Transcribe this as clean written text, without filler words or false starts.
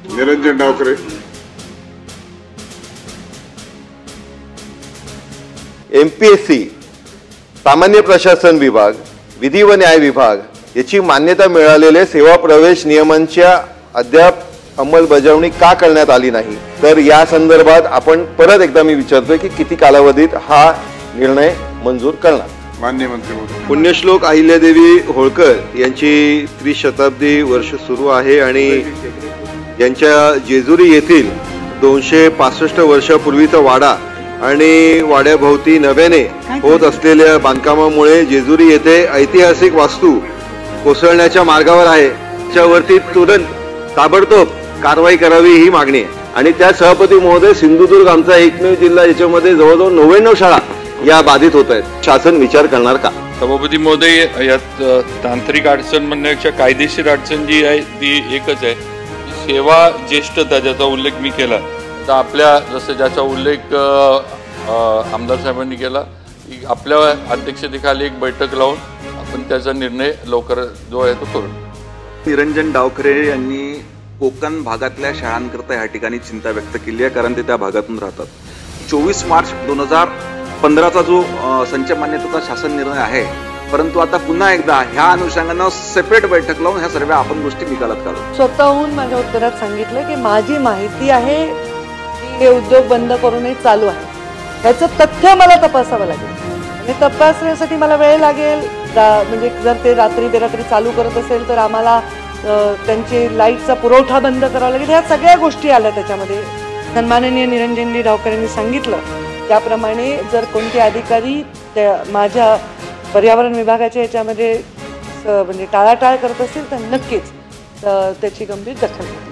Niranjan Davkhare. MPSC, सामान्य प्रशासन विभाग, विधी व न्याय विभाग याची मान्यता मिळालेल्या सेवा प्रवेश नियमांच्या अद्याप अंमलबजावणी का करण्यात आली नाही, तर या संदर्भात आपण परत एकदा मी विचारतोय की किती कालावधीत हा निर्णय मंजूर करणार. मान्य मंत्री महोदय. पुण्यश्लोक अहिल्यादेवी होळकर यांची त्रिशताब्दी वर्ष सुरू आहे आणि यांच्या जेजुरी येथील 265 वर्षापूर्वीचा वाडा आणि वाड्याभोवती नव्याने होत असलेल्या बांधकामामुळे जेजुरी येथे ऐतिहासिक वास्तू कोसळण्याच्या मार्गावर आहे. त्यावरती तुरंत ताबडतोब कारवाई करावी ही मागणी आहे. आणि त्या सभापती महोदय, सिंधुदुर्ग आमचा एकमेव जिल्हा याच्यामध्ये जवळजवळ 99 शाळा या बाधित होत आहेत. शासन विचार करणार का? सभापती महोदय, यात तांत्रिक अडचण म्हणण्यापेक्षा कायदेशीर अडचण जी आहे ती एकच आहे. सेवा ज्येष्ठता ज्याचा उल्लेख मी केला, तर आपल्या जसं ज्याचा उल्लेख आमदार साहेबांनी केला की आपल्या अध्यक्षतेखाली एक बैठक लावून आपण त्याचा निर्णय लवकर जो आहे तो करू. निरंजन डावखरे यांनी कोकण भागातल्या शाळांकरता या ठिकाणी चिंता व्यक्त केली आहे, कारण ते त्या भागातून राहतात. 24 मार्च 2015चा जो संच मान्यतेचा शासन निर्णय आहे, परंतु आता पुन्हा एकदा ह्या अनुषंगानं सेपरेट बैठक लावून ह्या सर्व आपण गोष्टी निकालात काढू. स्वतःहून माझ्या उत्तरात सांगितलं की माझी माहिती आहे की हे उद्योग बंद करूनही चालू आहे. ह्याचं तथ्य मला तपासावं लागेल आणि तपासण्यासाठी मला वेळ लागेल. म्हणजे जर ते रात्री बेरात्री चालू करत असेल तर आम्हाला त्यांची लाईटचा पुरवठा बंद करावा लागेल. ह्या सगळ्या गोष्टी आल्या त्याच्यामध्ये. सन्माननीय निरंजनजी डावकर यांनी सांगितलं त्याप्रमाणे जर कोणते अधिकारी त्या माझ्या पर्यावरण विभागाच्या याच्यामध्ये म्हणजे टाळाटाळ करत असतील तर नक्कीच त्याची गंभीर दखल घेईल.